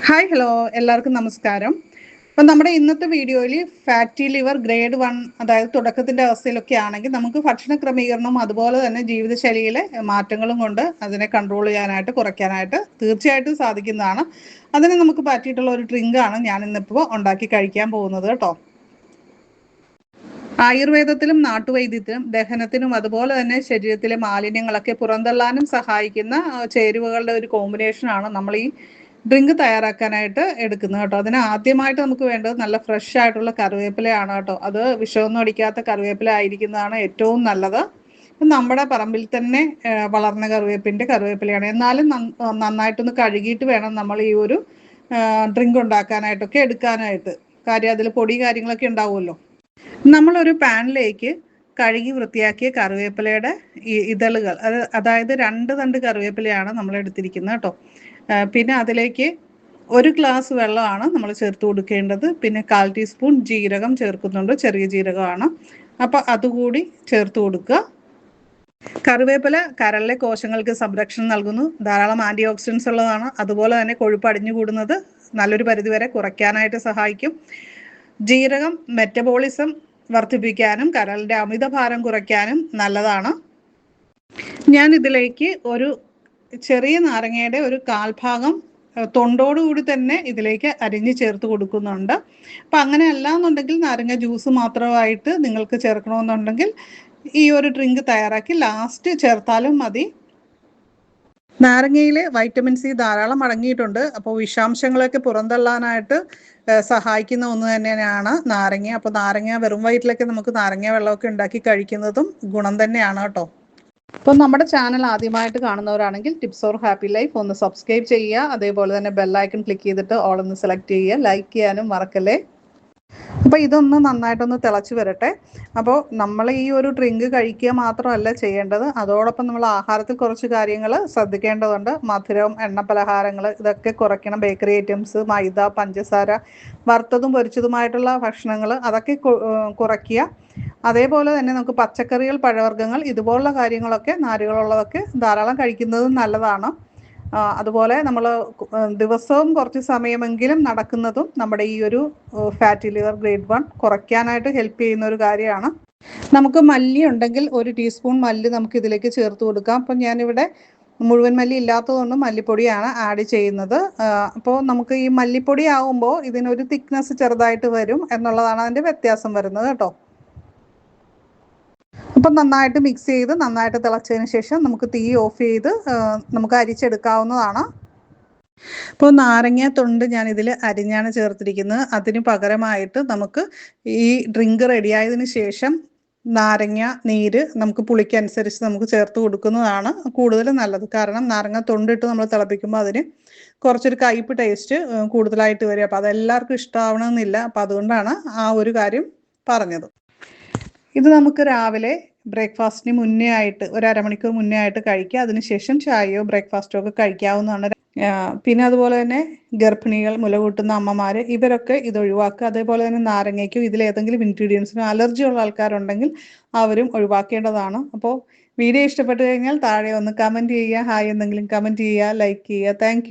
Hi hello എല്ലാവർക്കും നമസ്കാരം. അപ്പം നമ്മുടെ ഇന്നത്തെ വീഡിയോയിൽ ഫാറ്റി ലിവർ ഗ്രേഡ് 1 അതായത് തുടക്കത്തിൻ്റെ അവസ്ഥയിലൊക്കെ ആണെങ്കിൽ നമുക്ക് ഭക്ഷണ ക്രമീകരണവും അതുപോലെ തന്നെ ജീവിതശൈലിയിലെ മാറ്റങ്ങളും കൊണ്ട് അതിനെ കൺട്രോൾ ചെയ്യാനായിട്ട് കുറയ്ക്കാനായിട്ട് തീർച്ചയായിട്ടും സാധിക്കുന്നതാണ്. അതിന് നമുക്ക് പറ്റിയിട്ടുള്ള ഒരു ഡ്രിങ്കാണ് ഞാൻ ഇന്നിപ്പോൾ ഉണ്ടാക്കി കഴിക്കാൻ പോകുന്നത് കേട്ടോ. ആയുർവേദത്തിലും നാട്ടുവൈദ്യത്തിലും ദഹനത്തിനും അതുപോലെ തന്നെ ശരീരത്തിലെ മാലിന്യങ്ങളൊക്കെ പുറന്തള്ളാനും സഹായിക്കുന്ന ചേരുവകളുടെ ഒരു കോമ്പിനേഷനാണ് നമ്മൾ ഈ ഡ്രിങ്ക് തയ്യാറാക്കാനായിട്ട് എടുക്കുന്നത് കേട്ടോ. അതിന് ആദ്യമായിട്ട് നമുക്ക് വേണ്ടത് നല്ല ഫ്രഷ് ആയിട്ടുള്ള കറിവേപ്പിലയാണ് കേട്ടോ. അത് വിഷമൊന്നും അടിക്കാത്ത കറിവേപ്പില ആയിരിക്കുന്നതാണ് ഏറ്റവും നല്ലത്. നമ്മുടെ പറമ്പിൽ തന്നെ വളർന്ന കറിവേപ്പിലയാണ്. എന്നാലും നന്നായിട്ടൊന്ന് കഴുകിയിട്ട് വേണം നമ്മൾ ഈ ഒരു ഡ്രിങ്ക് ഉണ്ടാക്കാനായിട്ടൊക്കെ എടുക്കാനായിട്ട്. കാര്യം അതിൽ പൊടി കാര്യങ്ങളൊക്കെ ഉണ്ടാവുമല്ലോ. നമ്മളൊരു പാനിലേക്ക് കഴുകി വൃത്തിയാക്കിയ കറിവേപ്പിലയുടെ ഇതളുകൾ അതായത് 2 തണ്ട് കറിവേപ്പിലയാണ് നമ്മൾ എടുത്തിരിക്കുന്നത് കേട്ടോ. പിന്നെ അതിലേക്ക് 1 ഗ്ലാസ് വെള്ളമാണ് നമ്മൾ ചേർത്ത് കൊടുക്കേണ്ടത്. പിന്നെ 1/4 ടീസ്പൂൺ ജീരകം ചേർക്കുന്നുണ്ട്, ചെറിയ ജീരകമാണ്. അപ്പോൾ അതുകൂടി ചേർത്ത് കൊടുക്കുക. കറിവേപ്പില കരളിലെ കോശങ്ങൾക്ക് സംരക്ഷണം നൽകുന്നു, ധാരാളം ആൻറ്റി ഓക്സിഡൻസ് ഉള്ളതാണ്. അതുപോലെ തന്നെ കൊഴുപ്പ് അടിഞ്ഞുകൂടുന്നത് നല്ലൊരു പരിധിവരെ കുറയ്ക്കാനായിട്ട് സഹായിക്കും. ജീരകം മെറ്റബോളിസം വർദ്ധിപ്പിക്കാനും കരളിൻ്റെ അമിതഭാരം കുറയ്ക്കാനും നല്ലതാണ്. ഞാൻ ഇതിലേക്ക് ഒരു ചെറിയ നാരങ്ങയുടെ ഒരു 1/4 ഭാഗം തൊണ്ടോടുകൂടി തന്നെ ഇതിലേക്ക് അരിഞ്ഞ് ചേർത്ത് കൊടുക്കുന്നുണ്ട്. അപ്പം അങ്ങനെയല്ല എന്നുണ്ടെങ്കിൽ നാരങ്ങ ജ്യൂസ് മാത്രമായിട്ട് നിങ്ങൾക്ക് ചേർക്കണമെന്നുണ്ടെങ്കിൽ ഈ ഒരു ഡ്രിങ്ക് തയ്യാറാക്കി ലാസ്റ്റ് ചേർത്താലും മതി. നാരങ്ങയിൽ വൈറ്റമിൻ സി ധാരാളം അടങ്ങിയിട്ടുണ്ട്. അപ്പോൾ വിഷാംശങ്ങളൊക്കെ പുറന്തള്ളാനായിട്ട് സഹായിക്കുന്ന ഒന്ന് തന്നെയാണ് നാരങ്ങ. അപ്പോൾ നാരങ്ങ വെറും വയറ്റിലൊക്കെ നമുക്ക് നാരങ്ങ വെള്ളമൊക്കെ ഉണ്ടാക്കി കഴിക്കുന്നതും ഗുണം തന്നെയാണ് കേട്ടോ. അപ്പോൾ നമ്മുടെ ചാനൽ ആദ്യമായിട്ട് കാണുന്നവരാണെങ്കിൽ ടിപ്സ് ഓർ ഹാപ്പി ലൈഫ് ഒന്ന് സബ്സ്ക്രൈബ് ചെയ്യുക. അതേപോലെ തന്നെ ബെല്ലൈക്കൺ ക്ലിക്ക് ചെയ്തിട്ട് ഓൾ ഒന്ന് സെലക്ട് ചെയ്യുക. ലൈക്ക് ചെയ്യാനും മറക്കല്ലേ. അപ്പോൾ ഇതൊന്ന് നന്നായിട്ടൊന്ന് തിളച്ച് വരട്ടെ. അപ്പോൾ നമ്മൾ ഈ ഒരു ഡ്രിങ്ക് കഴിക്കുക മാത്രമല്ല ചെയ്യേണ്ടത്, അതോടൊപ്പം നമ്മൾ ആഹാരത്തിൽ കുറച്ച് കാര്യങ്ങൾ ശ്രദ്ധിക്കേണ്ടതുണ്ട്. മധുരം, എണ്ണ പലഹാരങ്ങൾ ഇതൊക്കെ കുറയ്ക്കണം. ബേക്കറി ഐറ്റംസ്, മൈദ, പഞ്ചസാര, വറുത്തതും പൊരിച്ചതുമായിട്ടുള്ള ഭക്ഷണങ്ങൾ അതൊക്കെ കുറയ്ക്കുക. അതേപോലെ തന്നെ നമുക്ക് പച്ചക്കറികൾ, പഴവർഗ്ഗങ്ങൾ ഇതുപോലുള്ള കാര്യങ്ങളൊക്കെ നാരുകളുള്ളതൊക്കെ ധാരാളം കഴിക്കുന്നതും നല്ലതാണ്. അതുപോലെ നമ്മൾ ദിവസവും കുറച്ച് സമയമെങ്കിലും നടക്കുന്നതും നമ്മുടെ ഈ ഒരു ഫാറ്റി ലിവർ ഗ്രേഡ് 1 കുറയ്ക്കാനായിട്ട് ഹെൽപ്പ് ചെയ്യുന്ന ഒരു കാര്യമാണ്. നമുക്ക് മല്ലി ഉണ്ടെങ്കിൽ 1 ടീസ്പൂൺ മല്ലി നമുക്ക് ഇതിലേക്ക് ചേർത്ത് കൊടുക്കാം. അപ്പം ഞാനിവിടെ മുഴുവൻ മല്ലി ഇല്ലാത്തതുകൊണ്ട് മല്ലിപ്പൊടിയാണ് ആഡ് ചെയ്യുന്നത്. അപ്പോൾ നമുക്ക് ഈ മല്ലിപ്പൊടി ആകുമ്പോൾ ഇതിനൊരു തിക്നെസ് ചെറുതായിട്ട് വരും എന്നുള്ളതാണ് അതിൻ്റെ വ്യത്യാസം വരുന്നത് കേട്ടോ. അപ്പം നന്നായിട്ട് മിക്സ് ചെയ്ത് നന്നായിട്ട് തിളച്ചതിന് ശേഷം നമുക്ക് തീ ഓഫ് ചെയ്ത് നമുക്ക് അരിച്ചെടുക്കാവുന്നതാണ്. ഇപ്പോൾ നാരങ്ങ തൊണ്ട് ഞാനിതിൽ അരിഞ്ഞാണ് ചേർത്തിരിക്കുന്നത്. അതിന് പകരമായിട്ട് നമുക്ക് ഈ ഡ്രിങ്ക് റെഡിയായതിന് ശേഷം നാരങ്ങ നീര് നമുക്ക് പുളിക്കനുസരിച്ച് നമുക്ക് ചേർത്ത് കൊടുക്കുന്നതാണ് കൂടുതൽ നല്ലത്. കാരണം നാരങ്ങ തൊണ്ടിട്ട് നമ്മൾ തിളപ്പിക്കുമ്പോൾ അതിന് കുറച്ചൊരു കയ്പ്പ് ടേസ്റ്റ് കൂടുതലായിട്ട് വരും. അപ്പോൾ അതെല്ലാവർക്കും ഇഷ്ടമാവണമെന്നില്ല. അപ്പോൾ അതുകൊണ്ടാണ് ആ ഒരു കാര്യം പറഞ്ഞത്. ഇത് നമുക്ക് രാവിലെ ബ്രേക്ക്ഫാസ്റ്റിന് മുന്നേ ആയിട്ട് ഒരു അരമണിക്കൂർ മുന്നേ ആയിട്ട് കഴിക്കുക. അതിനുശേഷം ചായയോ ബ്രേക്ക്ഫാസ്റ്റോ ഒക്കെ കഴിക്കാവുന്നതാണ്. പിന്നെ അതുപോലെ തന്നെ ഗർഭിണികൾ, മുല കൂട്ടുന്ന അമ്മമാർ ഇവരൊക്കെ ഇത് ഒഴിവാക്കുക. അതേപോലെ തന്നെ നാരങ്ങയ്ക്കും ഇതിലേതെങ്കിലും ഇൻഗ്രീഡിയൻസിനും അലർജി ഉള്ള ആൾക്കാരുണ്ടെങ്കിൽ അവരും ഒഴിവാക്കേണ്ടതാണ്. അപ്പോൾ വീഡിയോ ഇഷ്ടപ്പെട്ടു കഴിഞ്ഞാൽ താഴെ ഒന്ന് കമൻറ്റ് ചെയ്യുക, ഹായ് എന്തെങ്കിലും കമൻറ്റ് ചെയ്യുക, ലൈക്ക് ചെയ്യുക. താങ്ക്